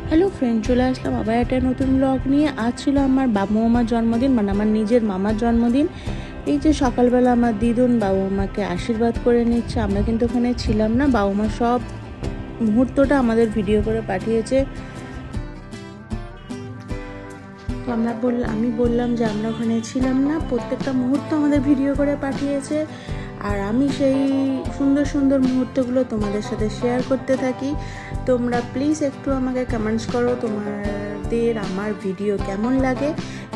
Hello friend, চলে আসলাম আবার একটা নতুন ব্লগ নিয়ে। আজ ছিল আমার বাবু মামার জন্মদিন, মানে আমার নিজের মামার জন্মদিন। এই যে সকালবেলা আমার দিদুন বাবু মাকে আশীর্বাদ করে নিচ্ছে। আমরা কিন্তু ওখানে ছিলাম না, বাবু মা সব মুহূর্তটা আমাদের ভিডিও করে পাঠিয়েছে। তো আমি বললাম যে আমরা ওখানে ছিলাম না, প্রত্যেকটা মুহূর্ত আমাদের ভিডিও করে পাঠিয়েছে। আর আমি সেই সুন্দর সুন্দর মুহূর্তগুলো তোমাদের সাথে শেয়ার করতে থাকি। তোমরা প্লিজ একটু আমাকে কমেন্টস করো তোমাদের আমার ভিডিও কেমন লাগে।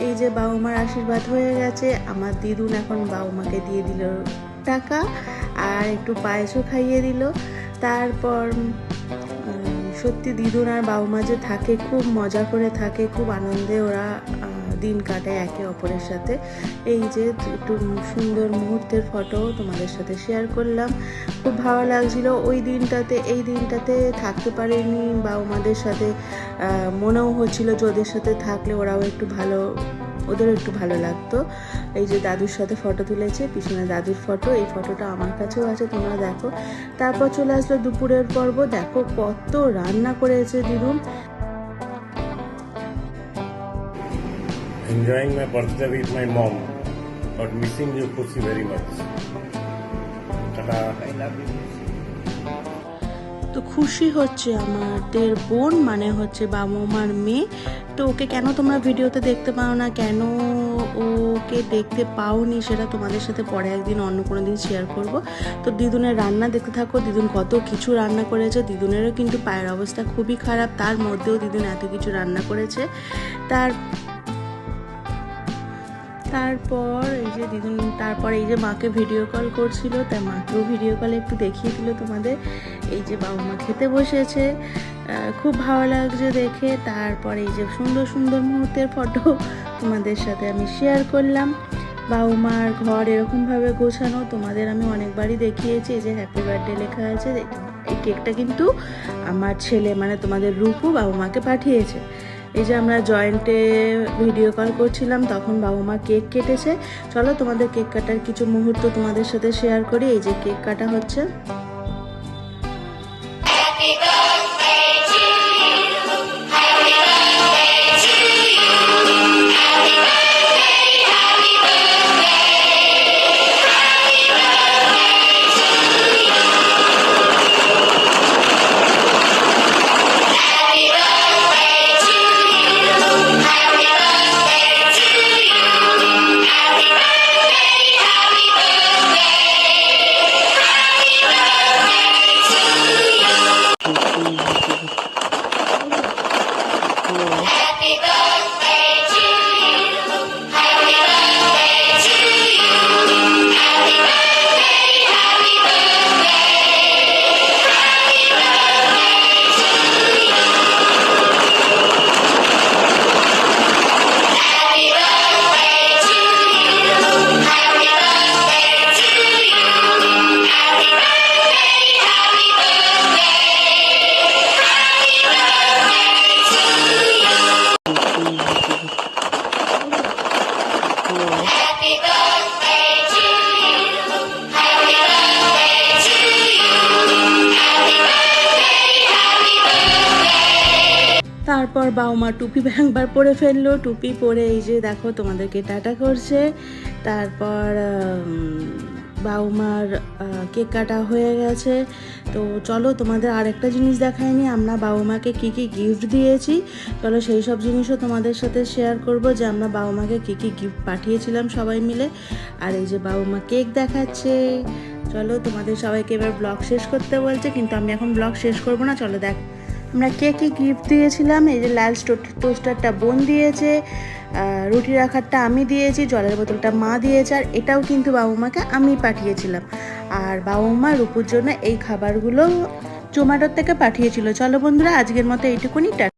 এই যে বাবু মার আশীর্বাদ হয়ে গেছে, আমার দিদুন এখন বাবু মাকে দিয়ে দিল টাকা আর একটু পায়েসও খাইয়ে দিল। তারপর সত্যি দিদুন আর বাবু মা যে থাকে, খুব মজা করে থাকে, খুব আনন্দে ওরা দিন কাটায় একে অপরের সাথে। এই যে একটু সুন্দর মুহূর্তের ফটো তোমাদের সাথে শেয়ার করলাম, খুব ভালো লাগছিল এই দিনটাতে থাকতে পারিনি বাবু মাদের সাথে। মনেও হচ্ছিল যে ওদের সাথে থাকলে ওদেরও একটু ভালো লাগতো। এই যে দাদুর সাথে ফটো তুলেছে, পিছনে দাদুর ফটো, এই ফটোটা আমার কাছেও আছে, তোমরা দেখো। তারপর চলে আসলো দুপুরের পর্ব। দেখো কত রান্না করেছে দিদুন। Enjoying my birthday with my mom, but missing you, Pussy, very much. Ta-da. I love you. তো খুশি হচ্ছে আমাদের বোন, মানে হচ্ছে বাবু মার মেয়ে। তো ওকে কেন তোমরা ভিডিওতে দেখতে পাও না, কেন ওকে দেখতে পাওনি, সেটা তোমাদের সাথে পরে একদিন অন্য কোনো দিন শেয়ার করব। তো দিদুনের রান্না দেখতে থাকো। দিদুন কত কিছু রান্না করেছে। দিদুনেরও কিন্তু পায়ের অবস্থা খুবই খারাপ, তার মধ্যেও দিদুন এত কিছু রান্না করেছে। তারপর এই যে মাকে ভিডিও কল করছিল, তাই মাকেও ভিডিও কলে একটু দেখিয়ে দিল তোমাদের। এই যে বাবু মা খেতে বসেছে, খুব ভালো লাগছে দেখে। তারপর এই যে সুন্দর সুন্দর মুহূর্তের ফটো তোমাদের সাথে আমি শেয়ার করলাম। বাবু মার ঘর এরকমভাবে গোছানো তোমাদের আমি অনেকবারই দেখিয়েছি। এই যে হ্যাপি বার্থডে লেখা আছে। এই কেকটা কিন্তু আমার ছেলে, মানে তোমাদের রূপু, বাবু মাকে পাঠিয়েছে। এই যে আমরা জয়েন্টে ভিডিও কল করছিলাম, তখন বাবু মা কেক কেটেছে। চলো তোমাদের কেক কাটার কিছু মুহূর্ত তোমাদের সাথে শেয়ার করি। এই যে কেক কাটা হচ্ছে। তারপর বাবু মা টুপি একবার পরে ফেললো, টুপি পরে এই যে দেখো তোমাদেরকে টাটা করছে। তারপর বাবু মার কেক কাটা হয়ে গেছে। তো চলো তোমাদের আরেকটা জিনিস দেখাইনি, আমরা বাবু মাকে কী কী গিফট দিয়েছি। চলো সেই সব জিনিসও তোমাদের সাথে শেয়ার করব, যে আমরা বাবু মাকে কী কী গিফট পাঠিয়েছিলাম সবাই মিলে। আর এই যে বাবু মা কেক দেখাচ্ছে। চলো তোমাদের সবাইকে এবার ব্লগ শেষ করতে বলছে, কিন্তু আমি এখন ব্লগ শেষ করব না। চলো দেখ আমরা কে কী গিফট দিয়েছিলাম। এই যে লাল টোস্টারটা বোন দিয়েছে, রুটি রাখারটা আমি দিয়েছি, জলের বোতলটা মা দিয়েছে, আর এটাও কিন্তু বাবু মাকে আমি পাঠিয়েছিলাম। আর বাবু মা রূপুর জন্য এই খাবারগুলো জোম্যাটোর থেকে পাঠিয়েছিল। চলো বন্ধুরা, আজকের মতো এইটুকুনি।